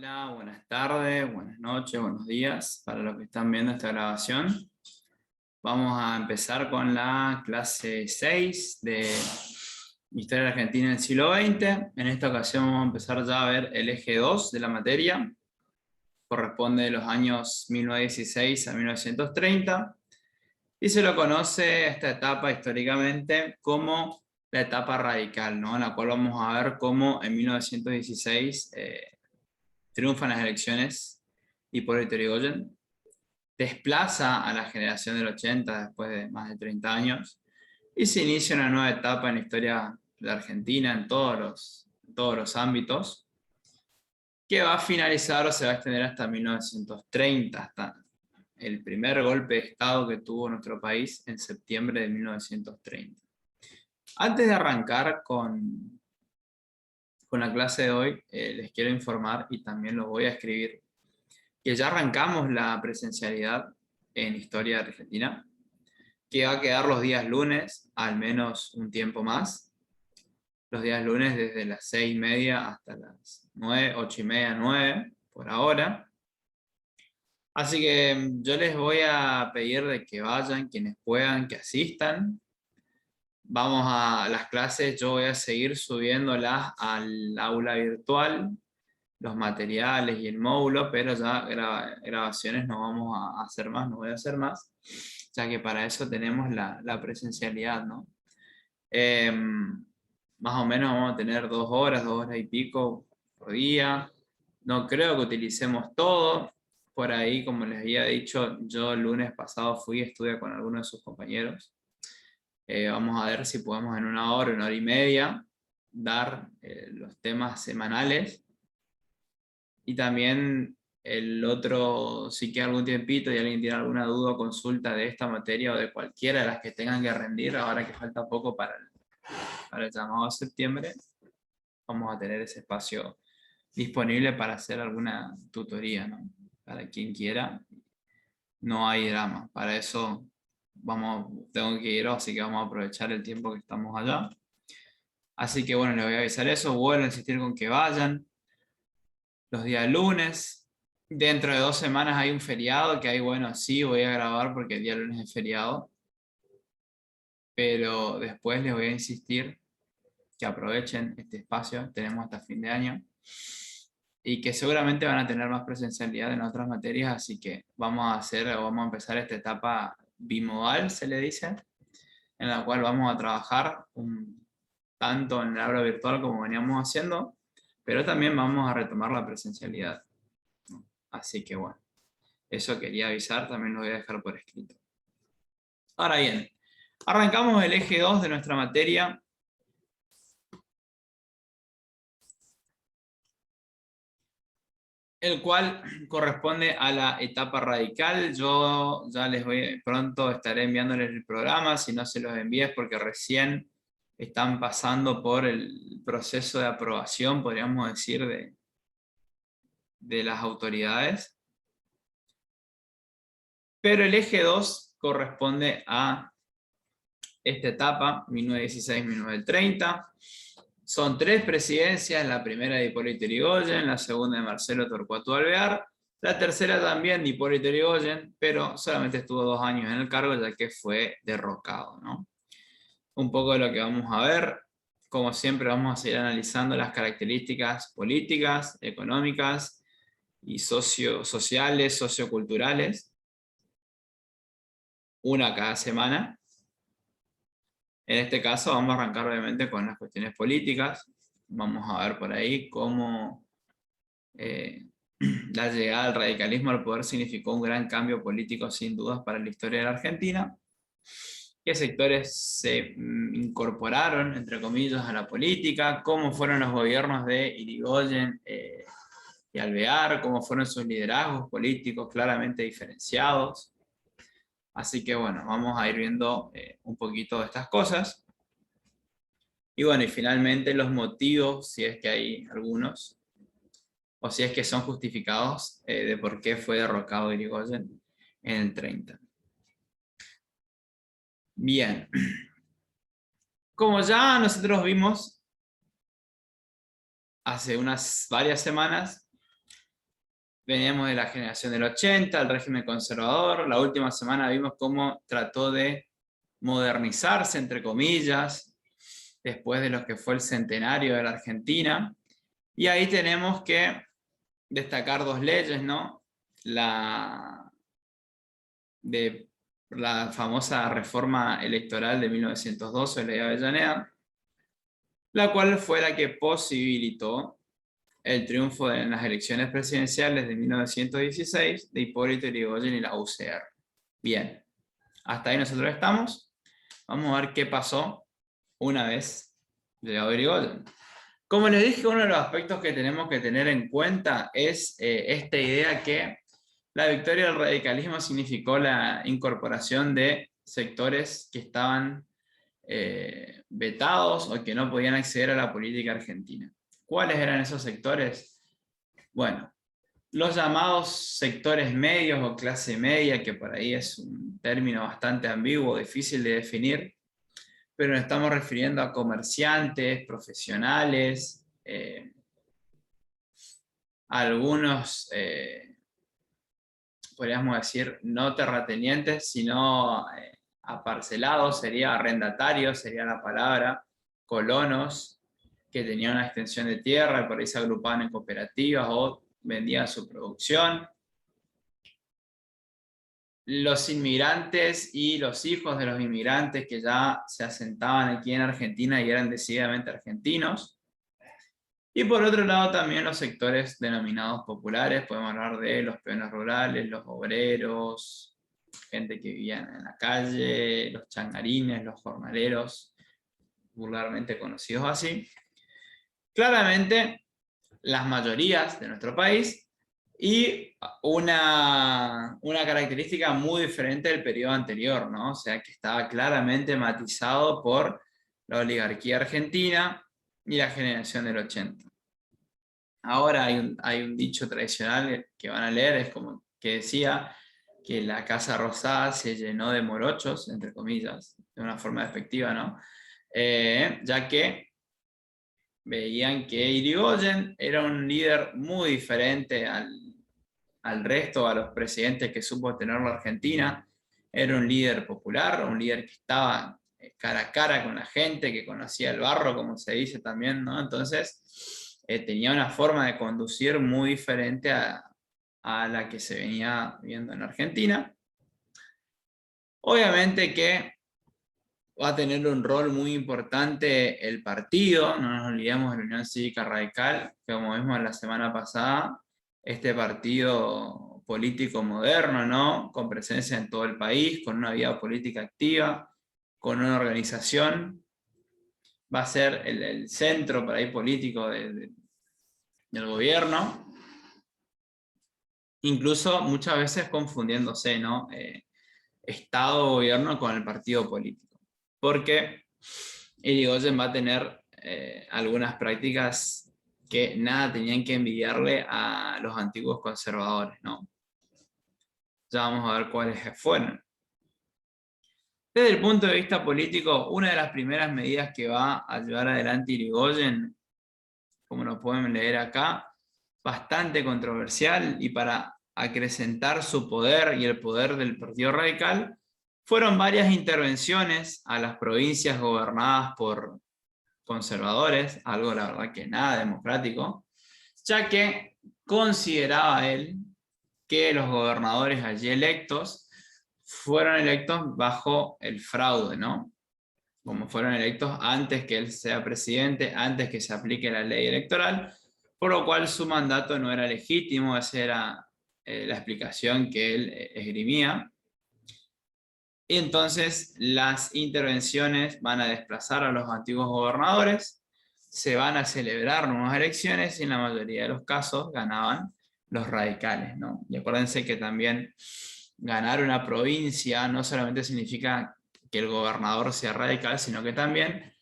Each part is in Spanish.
Hola, buenas tardes, buenas noches, buenos días para los que están viendo esta grabación. Vamos a empezar con la clase 6 de Historia de Argentina en el siglo XX. En esta ocasión vamos a empezar ya a ver el eje 2 de la materia. Corresponde de los años 1916 a 1930. Y se lo conoce esta etapa históricamente como la etapa radical, ¿no? En la cual vamos a ver cómo en 1916 triunfan las elecciones Hipólito Yrigoyen, desplaza a la generación del 80 después de más de 30 años y se inicia una nueva etapa en la historia de Argentina en todos los ámbitos, que va a finalizar o se va a extender hasta 1930, hasta el primer golpe de Estado que tuvo nuestro país en septiembre de 1930. Antes de arrancar con la clase de hoy, les quiero informar, y también lo voy a escribir, que ya arrancamos la presencialidad en Historia de Argentina, que va a quedar los días lunes, al menos un tiempo más. Los días lunes desde las 6:30 hasta las 9, 8:30, 9, por ahora. Así que yo les voy a pedir de que vayan, quienes puedan, que asistan. Vamos a las clases, yo voy a seguir subiéndolas al aula virtual, los materiales y el módulo, pero ya grabaciones no vamos a hacer más, no voy a hacer más, ya que para eso tenemos la presencialidad, ¿no? Más o menos vamos a tener 2 horas, 2 horas y pico por día. No creo que utilicemos todo. Por ahí, como les había dicho, yo el lunes pasado fui a estudiar con algunos de sus compañeros. Vamos a ver si podemos en 1 hora, 1 hora y media, dar los temas semanales. Y también el otro, si queda algún tiempito y alguien tiene alguna duda o consulta de esta materia o de cualquiera de las que tengan que rendir, ahora que falta poco para el llamado de septiembre, vamos a tener ese espacio disponible para hacer alguna tutoría, ¿no? Para quien quiera, no hay drama. Para eso tengo que ir, así que vamos a aprovechar el tiempo que estamos allá. Así que bueno, les voy a avisar eso, vuelvo a insistir con que vayan los días lunes. Dentro de 2 semanas hay un feriado, que ahí bueno, sí voy a grabar porque el día lunes es feriado, pero después les voy a insistir que aprovechen este espacio, tenemos hasta fin de año, y que seguramente van a tener más presencialidad en otras materias, así que vamos a empezar esta etapa bimodal, se le dice, en la cual vamos a trabajar tanto en el aula virtual como veníamos haciendo, pero también vamos a retomar la presencialidad. Así que bueno, eso quería avisar, también lo voy a dejar por escrito. Ahora bien, arrancamos el eje 2 de nuestra materia, el cual corresponde a la etapa radical. Yo ya pronto estaré enviándoles el programa, si no se los envío es porque recién están pasando por el proceso de aprobación, podríamos decir, de las autoridades. Pero el eje 2 corresponde a esta etapa, 1916-1930. Son 3 presidencias, la primera de Hipólito Yrigoyen, la segunda de Marcelo Torcuato Alvear, la tercera también de Hipólito Yrigoyen, pero solamente estuvo 2 años en el cargo ya que fue derrocado, ¿no? Un poco de lo que vamos a ver, como siempre vamos a seguir analizando las características políticas, económicas y sociales, socioculturales, una cada semana. En este caso vamos a arrancar obviamente con las cuestiones políticas. Vamos a ver por ahí cómo la llegada del radicalismo al poder significó un gran cambio político sin dudas para la historia de la Argentina. Qué sectores se incorporaron, entre comillas, a la política, cómo fueron los gobiernos de Irigoyen y Alvear, cómo fueron sus liderazgos políticos claramente diferenciados. Así que bueno, vamos a ir viendo un poquito de estas cosas. Y bueno, y finalmente los motivos, si es que hay algunos, o si es que son justificados, de por qué fue derrocado Irigoyen en el 30. Bien. Como ya nosotros vimos hace varias semanas, veníamos de la generación del 80, el régimen conservador. La última semana vimos cómo trató de modernizarse, entre comillas, después de lo que fue el centenario de la Argentina. Y ahí tenemos que destacar dos leyes, ¿no? De la famosa reforma electoral de 1912, ley Avellaneda, la cual fue la que posibilitó el triunfo en las elecciones presidenciales de 1916 de Hipólito Yrigoyen y la UCR. Bien, hasta ahí nosotros estamos. Vamos a ver qué pasó una vez llegado Yrigoyen. Como les dije, uno de los aspectos que tenemos que tener en cuenta es esta idea que la victoria del radicalismo significó la incorporación de sectores que estaban vetados o que no podían acceder a la política argentina. ¿Cuáles eran esos sectores? Bueno, los llamados sectores medios o clase media, que por ahí es un término bastante ambiguo, difícil de definir, pero nos estamos refiriendo a comerciantes, profesionales, algunos, podríamos decir, no terratenientes, sino aparcelados, sería arrendatarios, sería la palabra, colonos, que tenían una extensión de tierra y por ahí se agrupaban en cooperativas o vendían su producción. Los inmigrantes y los hijos de los inmigrantes que ya se asentaban aquí en Argentina y eran decididamente argentinos. Y por otro lado también los sectores denominados populares, podemos hablar de los peones rurales, los obreros, gente que vivía en la calle, los changarines, los jornaleros, vulgarmente conocidos así. Claramente, las mayorías de nuestro país y una característica muy diferente del periodo anterior, ¿no? O sea, que estaba claramente matizado por la oligarquía argentina y la generación del 80. Ahora hay un dicho tradicional que van a leer, es como que decía que la Casa Rosada se llenó de morochos, entre comillas, de una forma despectiva, ¿no? Ya que veían que Irigoyen era un líder muy diferente al resto, a los presidentes que supo tener la Argentina. Era un líder popular, un líder que estaba cara a cara con la gente, que conocía el barro, como se dice también, ¿no? Entonces, tenía una forma de conducir muy diferente a la que se venía viendo en Argentina. Obviamente que va a tener un rol muy importante el partido, no nos olvidemos de la Unión Cívica Radical, que como vimos la semana pasada, este partido político moderno, ¿no? Con presencia en todo el país, con una vida política activa, con una organización, va a ser el centro para ir político del gobierno, incluso muchas veces confundiéndose, ¿no? Estado-gobierno con el partido político. Porque Irigoyen va a tener algunas prácticas que nada tenían que envidiarle a los antiguos conservadores, ¿no? Ya vamos a ver cuáles fueron. Desde el punto de vista político, una de las primeras medidas que va a llevar adelante Irigoyen, como lo pueden leer acá, bastante controversial y para acrecentar su poder y el poder del Partido Radical, fueron varias intervenciones a las provincias gobernadas por conservadores, algo la verdad que nada democrático, ya que consideraba él que los gobernadores allí electos fueron electos bajo el fraude, ¿no? Como fueron electos antes que él sea presidente, antes que se aplique la ley electoral, por lo cual su mandato no era legítimo, esa era la explicación que él esgrimía. Y entonces las intervenciones van a desplazar a los antiguos gobernadores, se van a celebrar nuevas elecciones y en la mayoría de los casos ganaban los radicales, ¿no? Y acuérdense que también ganar una provincia no solamente significa que el gobernador sea radical, sino que también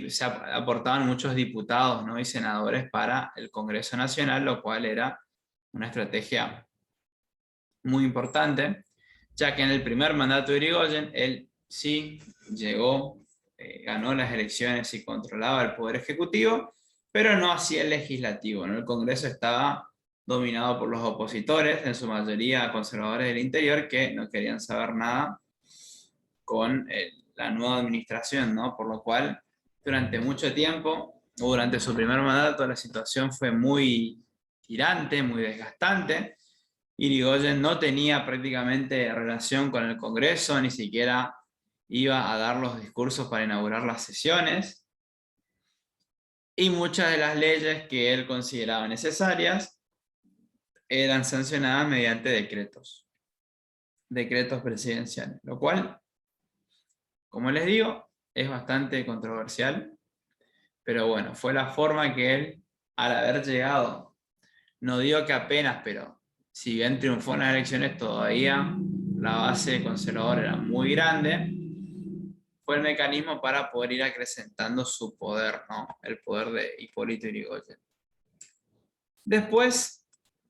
se aportaban muchos diputados, ¿no? Y senadores para el Congreso Nacional, lo cual era una estrategia muy importante, ya que en el primer mandato de Irigoyen, él sí llegó, ganó las elecciones y controlaba el poder ejecutivo, pero no hacía el legislativo, ¿no? El Congreso estaba dominado por los opositores, en su mayoría conservadores del interior, que no querían saber nada con la nueva administración, ¿no? Por lo cual, durante mucho tiempo, o durante su primer mandato, la situación fue muy tirante, muy desgastante. Irigoyen no tenía prácticamente relación con el Congreso, ni siquiera iba a dar los discursos para inaugurar las sesiones. Y muchas de las leyes que él consideraba necesarias eran sancionadas mediante decretos presidenciales, lo cual, como les digo, es bastante controversial, pero bueno, fue la forma que él, al haber llegado, no digo que apenas, pero si bien triunfó en las elecciones, todavía la base conservadora era muy grande, fue el mecanismo para poder ir acrecentando su poder, ¿no? El poder de Hipólito Yrigoyen. Después,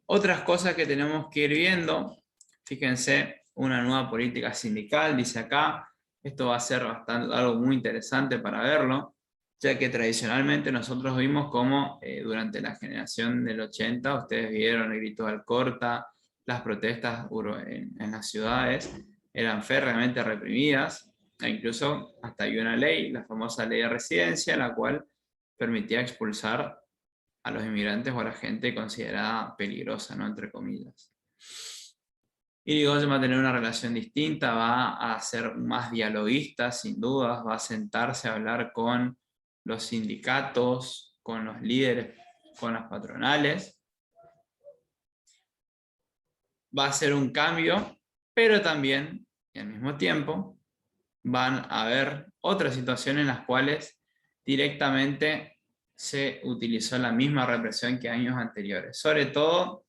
otras cosas que tenemos que ir viendo, fíjense, una nueva política sindical, dice acá, esto va a ser algo muy interesante para verlo, ya que tradicionalmente nosotros vimos cómo durante la generación del 80, ustedes vieron el grito de Alcorta, las protestas en las ciudades eran férreamente reprimidas, e incluso hasta había una ley, la famosa ley de residencia, la cual permitía expulsar a los inmigrantes o a la gente considerada peligrosa, ¿no? Entre comillas. Irigoyen va a tener una relación distinta, va a ser más dialoguista, sin dudas, va a sentarse a hablar con los sindicatos, con los líderes, con las patronales. Va a ser un cambio, pero también, y al mismo tiempo, van a haber otras situaciones en las cuales directamente se utilizó la misma represión que años anteriores, sobre todo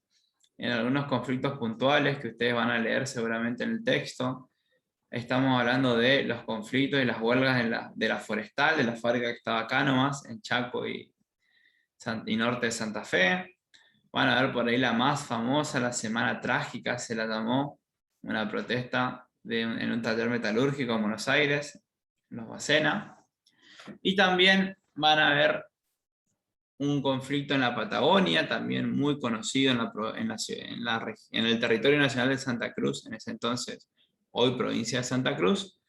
en algunos conflictos puntuales que ustedes van a leer seguramente en el texto. Estamos hablando de los conflictos y las huelgas de la forestal, de la fábrica que estaba acá nomás, en Chaco y norte de Santa Fe. Van a ver por ahí la más famosa, la Semana Trágica, se la llamó, una protesta en un taller metalúrgico en Buenos Aires, en Los Bacena. Y también van a ver un conflicto en la Patagonia, también muy conocido en el territorio nacional de Santa Cruz, en ese entonces, hoy provincia de Santa Cruz,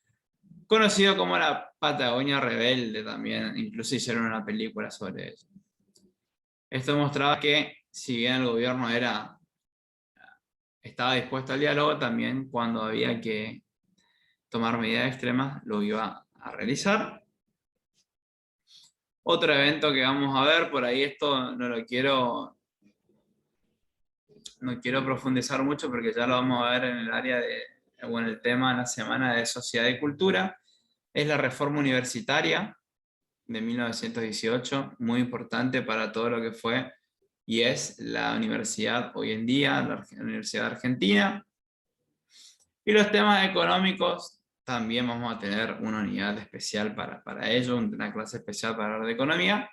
conocido como la Patagonia Rebelde también, incluso hicieron una película sobre eso. Esto mostraba que, si bien el gobierno estaba dispuesto al diálogo, también cuando había que tomar medidas extremas, lo iba a realizar. Otro evento que vamos a ver, por ahí esto no quiero profundizar mucho porque ya lo vamos a ver en el área en el tema de la Semana de Sociedad y Cultura, es la reforma universitaria de 1918, muy importante para todo lo que fue y es la universidad hoy en día, la Universidad de Argentina. Y los temas económicos, también vamos a tener una unidad especial para ello, una clase especial para hablar de economía.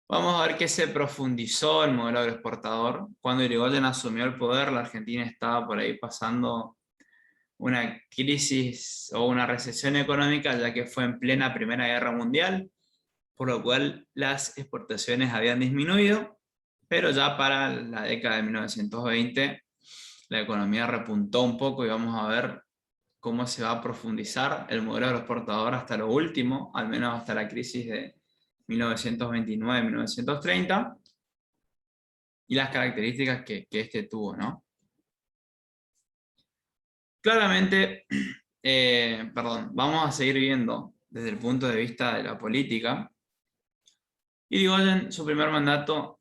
Vamos a ver que se profundizó el modelo agroexportador. Cuando Irigoyen asumió el poder, la Argentina estaba por ahí pasando una crisis o una recesión económica, ya que fue en plena Primera Guerra Mundial, por lo cual las exportaciones habían disminuido, pero ya para la década de 1920 la economía repuntó un poco y vamos a ver cómo se va a profundizar el modelo agroexportador hasta lo último, al menos hasta la crisis de 1929-1930, y las características que este tuvo, ¿no? Claramente, vamos a seguir viendo desde el punto de vista de la política. Irigoyen, su primer mandato